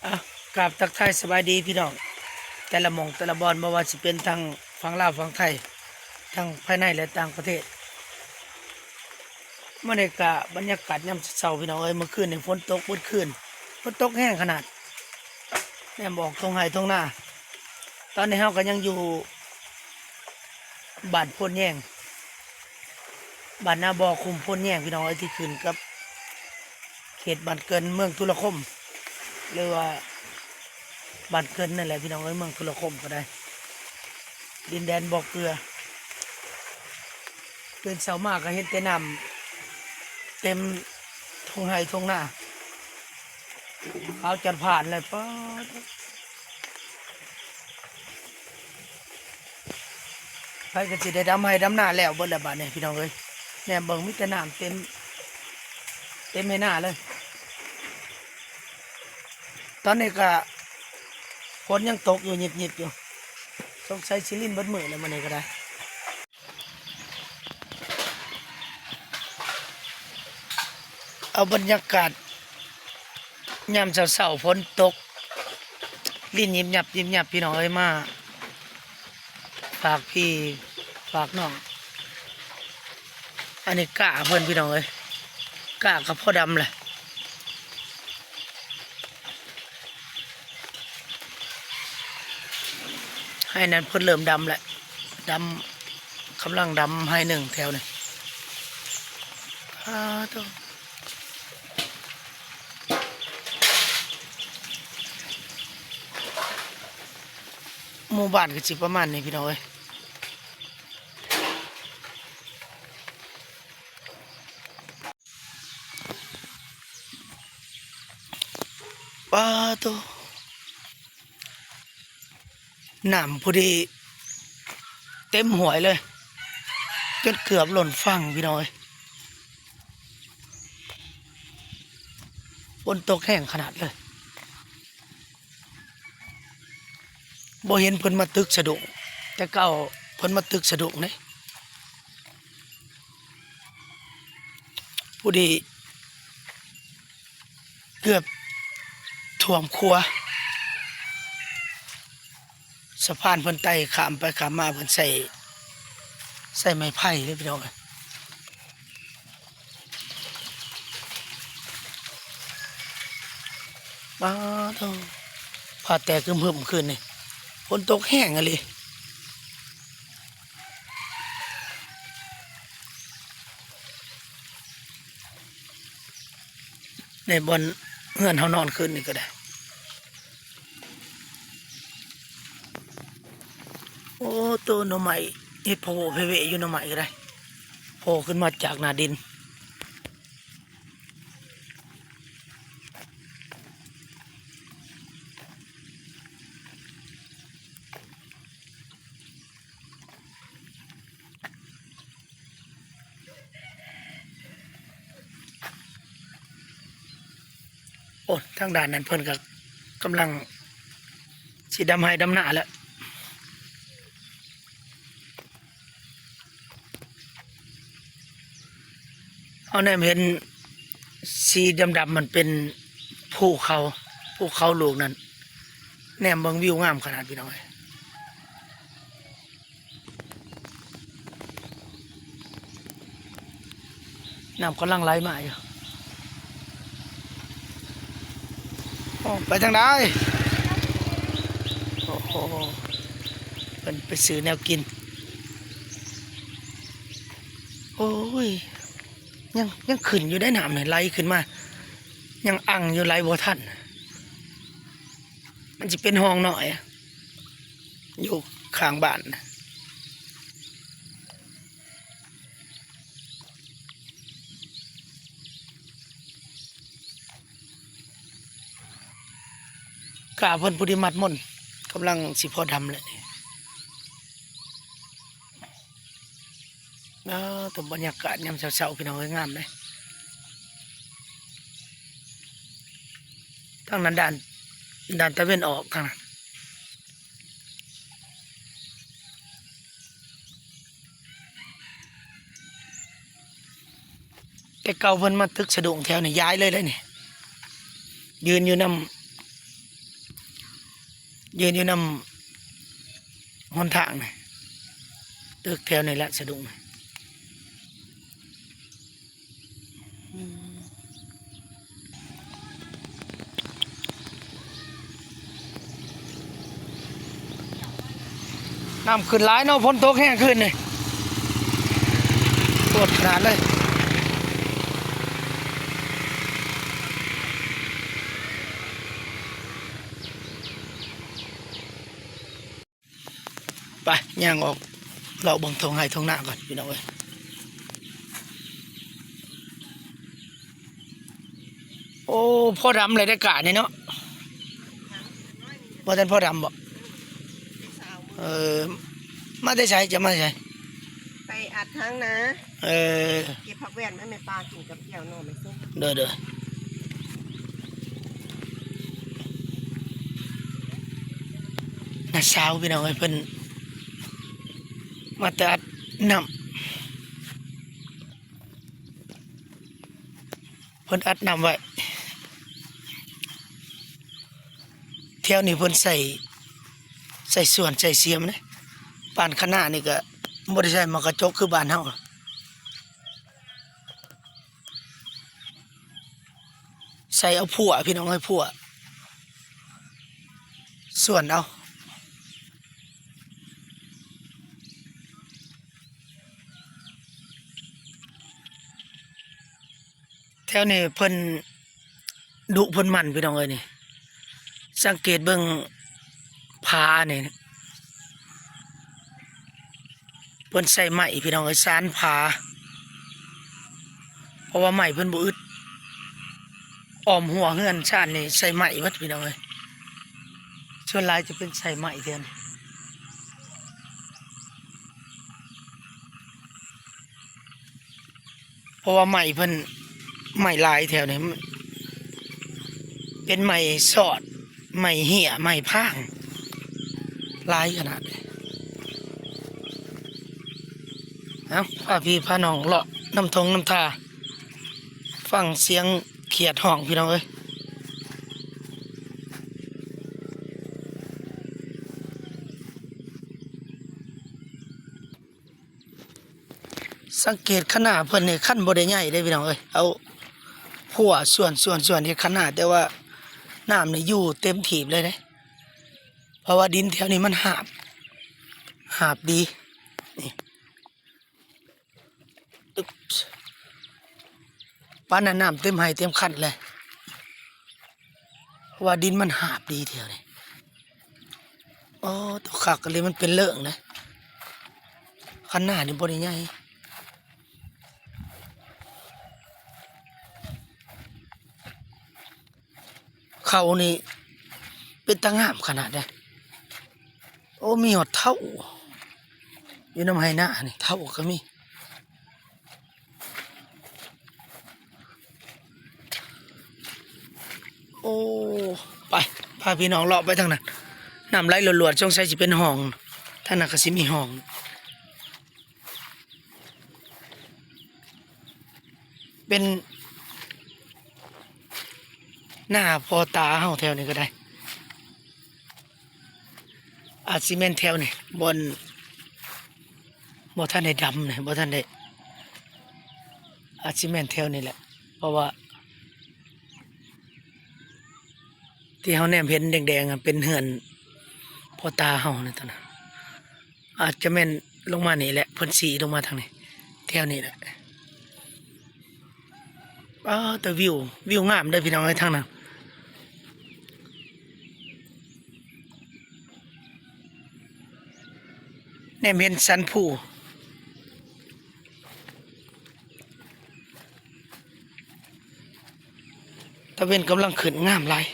อ่ะกราบทักทายสบายดีพี่น้องแต่ละหม่องแต่ละบอนบ่ว่าสิเป็นทางฝั่งลาวฝั่งไทยทั้งภายในและต่างประเทศเมื่อในกะบรรยากาศยามเช้าพี่น้องเอ้ยเมื่อคืนนี่ฝนตกเมื่อคืนฝนตกแห้งขนาดแม่บอกตรงไห้ตรงหน้าตอนนี้เฮาก็ยังอยู่บ้านพ่นแยงบ้านนาบ่อคุมพ่นแยงพี่น้องเอ้ยที่ขึ้นกับเขตบ้านเกินเมืองทุรคมหรือว่าบ้านเกินนั่นแหละพี่น้องเอ้ยเมืองทุรคมก็ได้ดินแดนบ่อเกลือเป็นเสามากก็เห็นแต่น้ำเต็มทุ่งไร่ทุ่งนาเขาจัดผ่านเลยป้าดไปก็สิได้ดำให้ดำหน้าแล้วเบิดละบาดเนี่ยพี่น้องเอ้ยแหน่เบิ่งมีแต่น้ำเต็มให้หน้าเลยตอนนี้ก็ฝนยังตกอยู่หยิบๆอยู่สงสัยสิลิ้นเบิดมื้อแล้วมื้อนี้ก็ได้เอาบรรยากาศยามเช้าๆฝนตกลิ้นยิบยับพี่น้องเอ้ยมาฝากพี่ฝากน้องอันนี้กะเพิ่นพี่น้องเอ้ยกะกับพ่อดำเลยให้นั้นเพิ่นเริ่มดำแหละดำกำลังดำให้หนึ่งแถวนี่ตัวหมู่บ้านก็สิประมาณนี้พี่น้องเอ้ยตัวน้ำพอดีเต็มหวยเลยจนเกือบหล่นฝั่งพี่น้อยบนตกแห้งขนาดเลยบ่เห็นเพิ่นมาตึกสะดุ้งแต่เก่าเพิ่นมาตึกสะดุ้งนี่พอดีเกือบท่วมครัวสะพานเพิ่นไต่ขามไปขามมาเพิ่นใส่ไม้ไผ่เลยพี่น้องมาเท่าพาแต่เพิ่มขึ้นนี่ฝนตกแห้งอะเลยในบนเฮือนเฮานอนขึ้นนี่ก็ได้โอ้ตัวหน่อไม้เฮ็ดโผล่เพเวอยู่หน่อไม้ก็ได้โผล่ขึ้นมาจากหน้าดินโอ้ทางด้านนั้นเพิ่นก็กำลังสิดำให้ดำหน้าแล้วเอาแนมเห็นสีดำมันเป็นภูเขาลูกนั้นแนมเบิ่งวิวงามขนาดพี่น้อยน้ำกำลังไหลมาอยู่ไปทางใดโอ้โหเป็นไปซื้อแนวกินโอ้ยยังขึ้นอยู่ได้น้ำเนี่ยไหลขึ้นมายังอังอยู่ไหลบ่ทันมันจะเป็นห้องหน่อยอยู่ข้างบ้านกาเพิ่นพุทธิมัดมนกำลังสิพอดำเลยตัวบรรยากาศยามเช้าๆพี่น้องงามเลยทั้งนั้นด่านตะเวนออกทางนั้นแต่เก่าเพิ่นมาตึกสะดุ้งแถวนี่ย้ายเลยนี่ยืนอยู่ ยืนอยู่นำหนทางนี่ตึกแถวนี่แหละสะดุ้งน้ำขึ้นหลายเนาะฝนตกแห้งขึ้นนี่ปวดขนาดเลยไปย่างออกเราเบิ่งทงให้ทงหน้าก่อนพี่น้องเอ้ยโอ้พ่อดำเลยได้กะนี่เนาะพ่อท่านพ่อดำบอกเออมาได้ใช้จะมาได้ใช้ไปอัดทั้งนะเออเก็บผักแว่นไม่ปลากินกับเกี่ยวโน่ไม่ส้มเด้อน้าสาวพี่น้องเอ้ยเพิ่นมาตัดน้ำเพิ่นอัดน้ำไว้เที่ยวนี้เพิ่นใส่ส่วนใส่เสียมนะปานขนาดนี่ก็บ่ได้ใช้มากระจกคือบ้านเฮาใส่เอาผัวพี่น้องเอ้ยผัวส่วนเอาแถวนี้เพิ่นดุเพิ่นมันพี่น้องเอ้ยนี่สังเกตเบิ่งผานี่เพิ่นใส่ไม้พี่น้องเอ้ยสานผาเพราะว่าไม้เพิ่นบ่อึดอ้อมหัวเฮือนชาตินี่ใส่ไม้วัดพี่น้องเอ้ยส่วนหลายจะเป็นใส่ไม้แทนเพราะว่าไม้เพิ่นไม้ลายแถวนี้เป็นไม้สอดไม้เหี้ยไม้พางลายขนาดนี้เอ้าพาพี่พาน้องเลาะน้ำทงน้ำทาฟังเสียงเขียดห้องพี่น้องเอ้ยสังเกตขนาดเพิ่นนี่ขั้นบ่ได้ใหญ่ได้พี่น้องเอ้ยเอาผัวส่วนที่ขนาดแต่ว่าน้ำนี่อยู่เต็มถีบเลยนะเพราะว่าดินแถวนี้มันหาบดีนี่ตึ๊บปานนั้นน้ำเต็มให้เต็มคันเลยเพราะว่าดินมันหาบดีแถวนี้โอ้ตัวขักเลยมันเป็นเรื่องนะขนาดนี่บ่ได้ใหญ่เขานี่เป็นตะงามขนาดนี้โอ้มีหอดเท่าอยู่น้ำไห้หน้านี่เท่าก็มีโอ้ไปพาพี่น้องเลาะไปทางนั้นน้ำไหลหลวดๆช่วงใส่จะเป็นห้องท่านน่ะก็สิมีห้องเป็นหน้าพอตาเฮาแถวนี้ก็ได้อาซีเมนแถวนี่บ่ท่านได้ดำเนี่ยบ่ท่านได้อาซีเมนแถวนี่แหละเพราะว่าที่เฮาแนมเห็นแดงๆเป็นเหือนพอตาเฮานี่ตอนนั้นอาจจะแม่นลงมานี่แหละเพิ่นสีลงมาทางนี้แถวนี้แหละแต่วิวงามเด้อพี่น้องไอ้ทางนั้นแนมเห็นสันผู้ตะเวนกำลังขึ้นงามหลาย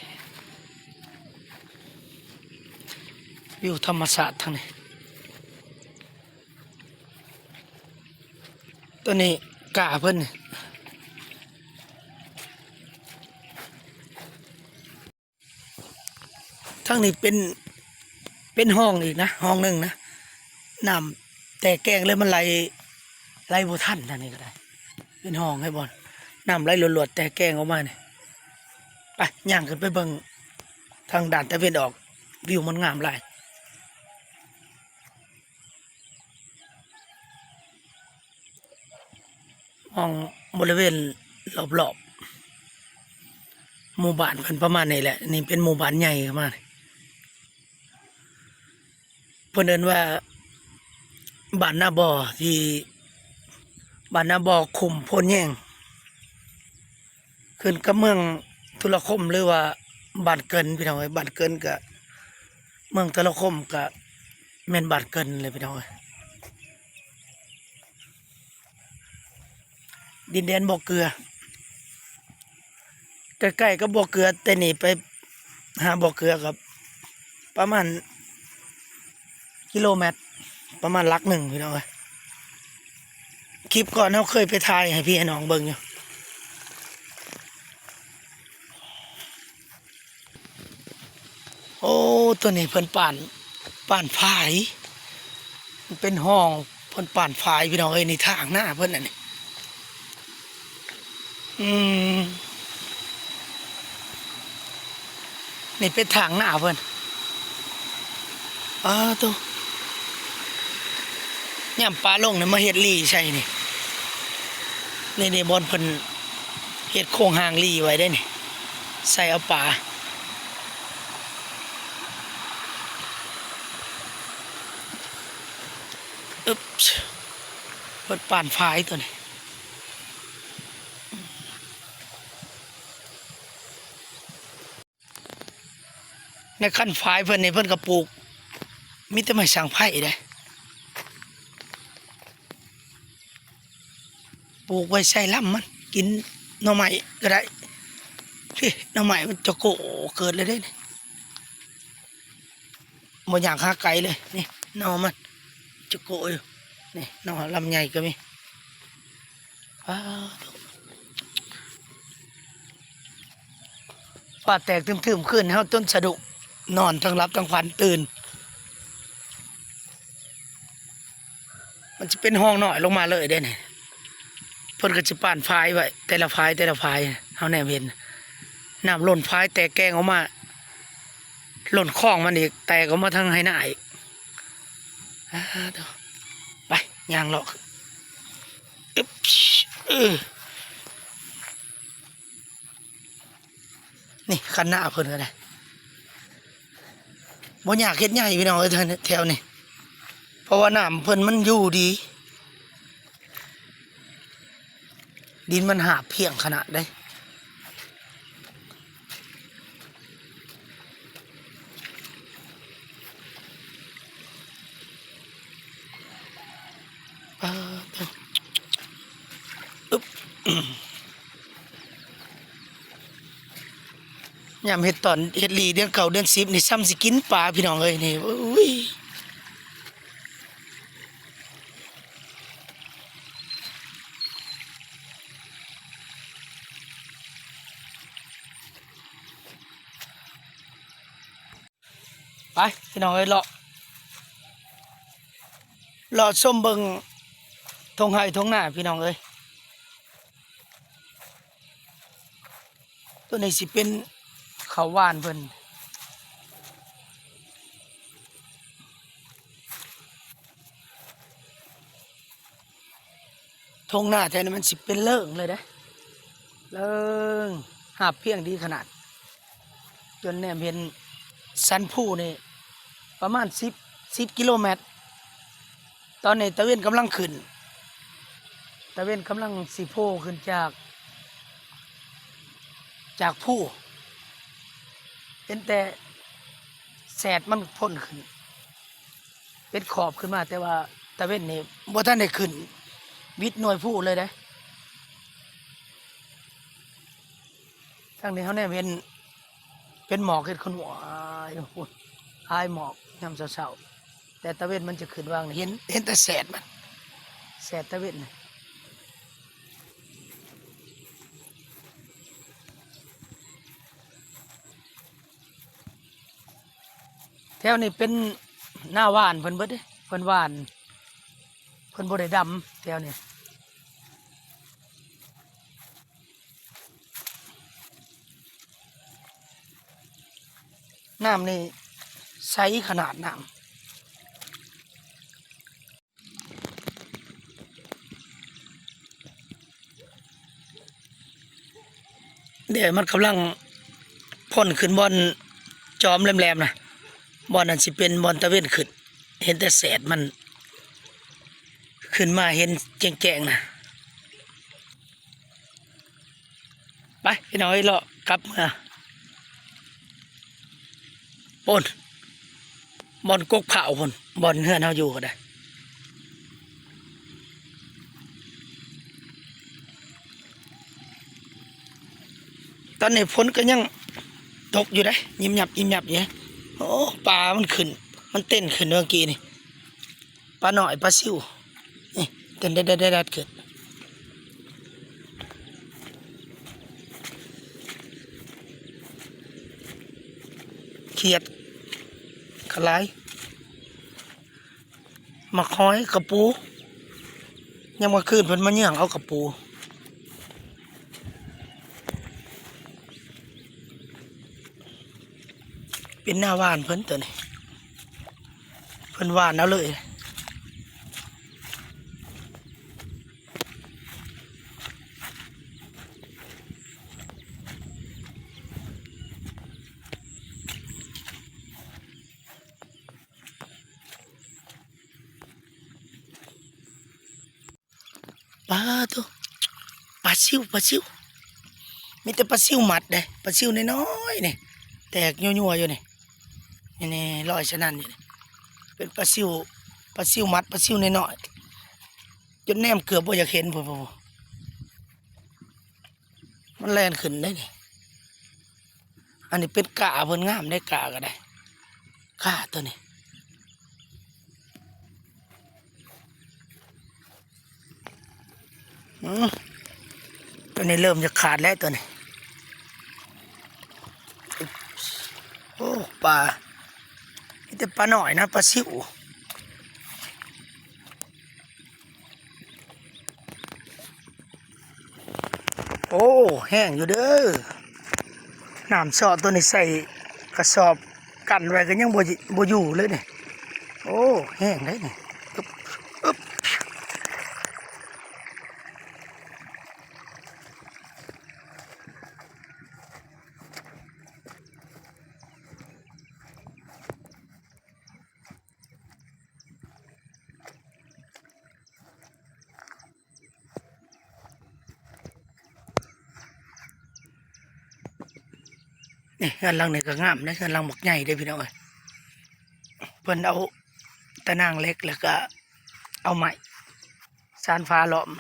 วิวธรรมศาสตร์ทางนี้ตัวนี้กาเพิ่นทางนี้เป็นห้องอีกนะห้องหนึ่งนะน้ำแต่แกงเลยมันไหลบ่ทันทางนี้ก็ได้เป็นห้องให้บอลน้ำไหลหลวดๆแต่แกงออกมาเนี่ยไปย่างขึ้นไปเบิ่งทางด่านตะเวนออก วิวมันงามหลายมองบริเวณรอบๆหมู่บ้านเพิ่นประมาณนี้แหละนี่เป็นหมู่บ้านใหญ่ประมาณเพิ่นเอิ้นว่าบ้านนาบ่อที่บ้านนาบ่อคุมโพนแยงขึ้นกับเมืองทุลคมหรือว่าบ้านเกินพี่น้องเอ้ยบ้านเกินก็เมืองทุลคมก็แม่นบ้านเกินเลยพี่น้องเอ้ยดินแดนบ่อเกลือใกล้ๆกับบ่อเกลือแต่นี่ไปหาบ่อเกลือกับประมาณกิโลเมตรประมาณลักหนึ่งพี่น้องเอ้ยคลิปก่อนเราเคยไปถ่ายให้พี่ให้น้องเบิ่งอยู่โอ้ตัวนี้เพิ่นป่านฝายมันเป็นห้องเพิ่นป่านฝายพี่น้องเอ้ยนี่ทางหน้าเพิ่นน่ะนี่อืมนี่เป็นทางหน้าเพิ่นตัวย่ำปลาลงนี่มาเฮ็ดลี่ใช่นี่บอนเพิ่นเฮ็ดโครงหางลี่ไว้ได้นี่ใส่เอาปลาอึ๊บเพิ่นป่านฝายตัวนี้ในขั้นฝายเพิ่นนี่เพิ่นก็ปลูกมีแต่ไม้สังไผ่เด้ปลูกไว้ใส่ลำมันกินหน่อไม้ก็ได้พี่หน่อไม้มันจะโกเกิดเลยได้นี่บ่อยากหาไกลเลยนี่หน่อมันจะโกอยู่นี่หน่อลำใหญ่ก็มีว้าวฟ้าแตกทึมๆขึ้นเฮาต้นสะดุนอนทั้งรับทั้งฝันตื่นมันจะเป็นห้องหน่อยลงมาเลยได้นี่เพิ่นก็จะป่านพายไว้แต่ละพายเฮาแนมเห็นน้ำหล่นพายแตกแกงออกมาหล่นคลองมันอีกแตกออกมาทางให้หน้าอีกไปย่างเลาะอึ๊บนี่คันหน้าเพิ่นก็ได้บ่อยากเฮ็ดใหญ่พี่น้องเอ้ยแถวนี้เพราะว่าน้ำเพิ่นมันอยู่ดี ดินมันหาเพียงขนาดได้อึ๊บยามเฮ็ดตอนเฮ็ดลีเดือนเก่าเดือน10นี่ซ้ำสิกินปลาพี่น้องเอ้ยนี่อุ้ยไปพี่น้องเอ้ยเลาะส้มเบิ่งทงไห้ทงหน้าพี่น้องเอ้ยตัวนี้สิเป็นข้าวหวานเพิ่นทงหน้าแถวนี้มันสิเป็นเลิ่งเลยนะเลิ่งหาบเพียงดีขนาดจนแนมเห็นสันผู้นี่ประมาณ10กิโลเมตรตอนนี้ตะเวนกำลังขึ้นตะเวนกำลังสิโผล่ขึ้นจากผู้เป็นแต่แสดมันพ่นขึ้นเป็นขอบขึ้นมาแต่ว่าตะเวนนี่บ่ทันได้ขึ้นวิทย์หน่วยผู้เลยนะทางนี้เขาเนี่ยเป็นหมอกเห็ดขนวายพุ่นอายหมอกยามเช้าๆแต่ตะเวนมันจะขึ้นวางเห็นแต่แสดมันแสดตะเวนน่ะแถวนี้เป็นหน้าหวานเพิ่นเบิดเด้เพิ่นหวานเพิ่นบ่ได้ดำแถวนี้น้ำนี่ ไซส์ขนาดน้ำเดี๋ยวมันกำลังพ่นขึ้นบอนจอมแหลมๆนะบอนนั้นสิเป็นบอนตะเวนขึ้นเห็นแต่แสดมันขึ้นมาเห็นแจ้งๆนะไปพี่น้อยเลาะกลับมาปนบอนกกเผาพนบอนเฮือนเฮาอยู่ก็ได้ตอนนี้ฝนก็ยังตกอยู่ได้ยิ้มหยับยิ้มหยับอย่างโอ้ปลามันขึ้นมันเต้นขึ้นเมื่อกี้นี่ปลาหน่อยปลาซิวนี่เต้นได้เกิดเขียดขลายมาคอยกระปูยังมาคืนเพิ่นมาเนื่องเอากระปูเป็นหน้าว่านเพิ่นตัวนี้เพิ่นว่านเอาเลยปลาตัวปลาซิวมีแต่ปลาซิวหมัดเลยปลาซิวน้อยๆนี่แตกยัวๆอยู่นี่นี่ลอยฉะนั้นนี่เป็นปลาซิวมัดปลาซิวน้อยๆจนแนมเกือบบ่อยากเห็นพ่อมันแล่นขึ้นได้นี่อันนี้เป็นกะเพิ่นงามได้กะก็ได้กะตัวนี้ตัวนี้เริ่มจะขาดแล้วตัวนี้โอ้ปลานี่แต่ปลาหน่อยนะปลาซิวโอ้แห้งอยู่เด้อน้ำซอตัวนี้ใส่กระสอบกันไว้ก็ยังบ่อยู่เลยนี่โอ้แห้งได้นี่อึ๊บนี่เฮือนหลังนี่ก็งามนะเฮือนหลังหมกใหญ่เด้อพี่น้องเอ้ยเพิ่นเอาตะนางเล็กแล้วก็เอาไม้สานฟ้าล้อม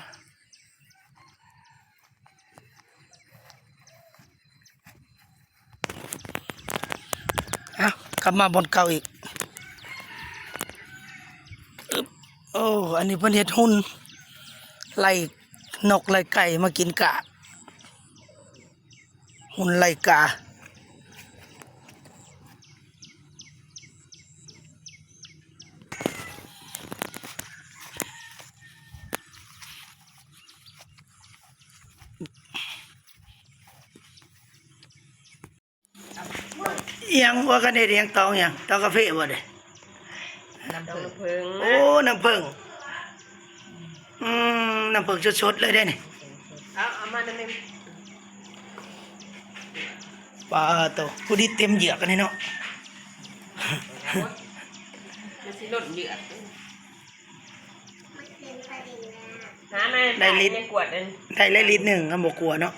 กลับมาบนเก่าอีกอึ๊บโอ้อันนี้เพิ่นเฮ็ดหุ่นไล่นกไล่ไก่มากินกะหุ่นไล่กายังว่ากันเฮ็ดหยังตองหยังตองกาแฟบ่เด้ น้ำผึ้ง โอ้น้ำผึ้งน้ำผึ้งสดๆเลยได้นี่ เอามาได้ไหม ปลาโตผู้ดีเต็มเหยือกกันนี่เนาะ จะสิลดเดือดน้ำในในขวดนึง ได้เลยลิตรหนึ่งก็บ่กลัวเนาะ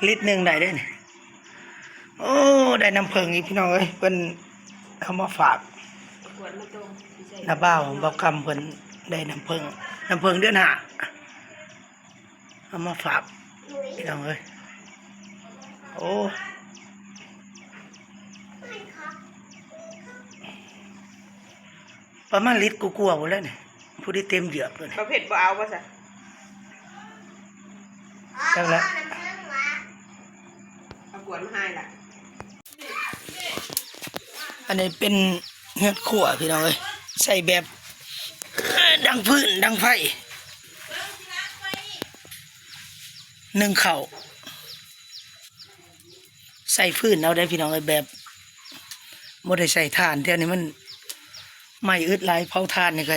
ลิตรหนึ่งได้เด้นี่โอ้ได้น้ำผึ้งอีกพี่น้องเอ้ยเพิ่นเขามาฝาก ขวดไม่ตรง น้าบ่าวคำเพิ่นได้น้ำผึ้งเดือนห้าเอามาฝากพี่น้องเอ้ยโอ้ประมาณลิตรกลัวๆหมดแล้วนี่ผู้ที่เต็มเหยือกเลย ประเภทบ่เอาป่ะจ๊ะ จังแล้ว เอาขวดมาให้ล่ะ อันนี้เป็นเฮือดขั่วพี่น้องเอ้ยใส่แบบดังพื้นดังไฟนึ่งข้าว ใส่ฟืนเอาได้พี่น้องเลยแบบบ่ได้ใส่ถ่านเท่านี้มันไม่อึดหลายเผาถ่านนี่ก็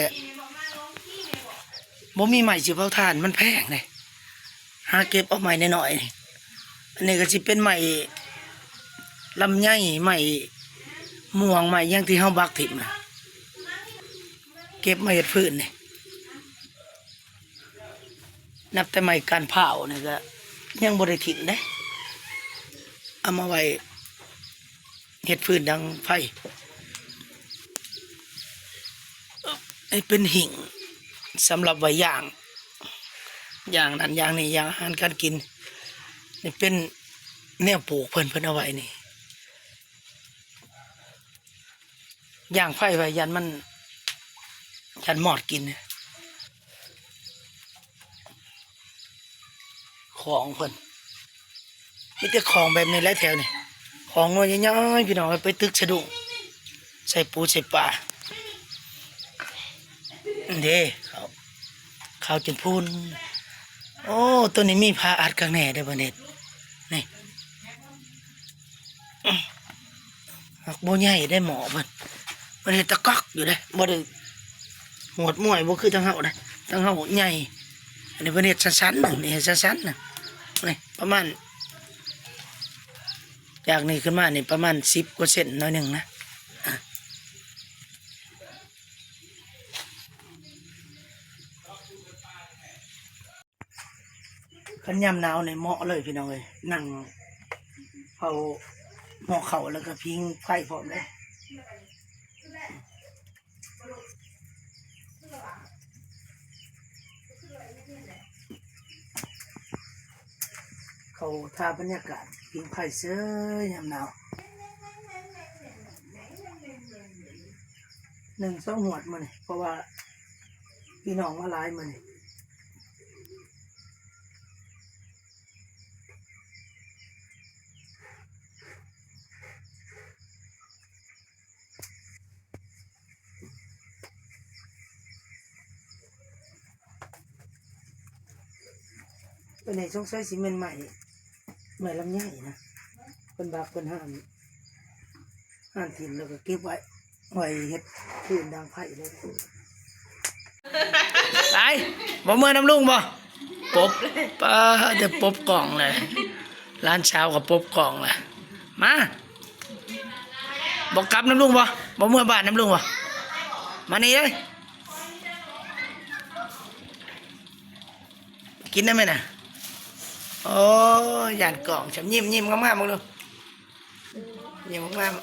บ่มีใหม่สิเผาถ่านมันแพงเลยหาเก็บเอาใหม่หน่อยๆนี่อันนี้ก็สิเป็นใหม่ลำไยใหม่ม่วงใหม่อยังที่เฮาบักถิ่มน่ะเก็บมาเฮ็ดฟืนนี่นับแต่ใหม่การเผานี่ก็ยังบ่ได้ถิ่มเด้เอามาไว้เฮ็ดฟืนดังไฟไอ้เป็นหิ่งสำหรับไว้ย่างนั้นย่างนี่ย่างอาหารการกินนี่เป็นแนวปลูกเพิ่นเอาไว้นี่ย่างไฟไว้ยันมันยันหมอดกินของเพิ่นมีแต่ของแบบนี้แหละแถวนี่ของน้อยย่อยๆพี่น้องไปตึกสะดุ้งใส่ปูใส่ปลาเด้เขาจนพูนโอ้ตัวนี้มีผ้าอัดข้างในได้บ่เน็ตนี่หักโบใหญ่ได้หมอมันเห็นตะก๊อกอยู่เลยบ่ได้หวดม่วยบ่คือทางเฮานะทางเฮาใหญ่อันนี้เป็นเห็ดสั้นๆหนึ่งนี่เห็ดสั้นๆน่ะนี่ประมาณจากนี้ขึ้นมานี่ประมาณ10 กว่าเซนน้อยหนึ่งนะขันยำหนาวเนี่ยเหมาะเลยพี่น้องเลยนั่งเผาหม้อเข่าแล้วก็พิงไฟพร้อมเลยเขาทาบรรยากาศพิงไฟเสื้อยำหนาว1-2 หวดมาเนี่ยเพราะว่าพี่น้องมาหลายมาเนี่ยเป็นในช่องใช้ซีเมนต์ใหม่ลำไยนะเป็นบากเป็นห้ามถิ่นแล้วก็เก็บไว้เฮ็ดพื้นดังไผ่เลยไปบ่เมื่อน้ำลุงบ่ปบป้าเดี๋ยวปบกล่องเลยร้านเช้ากับปบกล่องเลยมาบอกกลับน้ำลุงบ่เมื่อบ้านน้ำลุงบ่มานี่เลยกินได้ไหมน่ะโอ้ยานกล่องฉันยิ้มงามๆมึงดูยิ้มงาม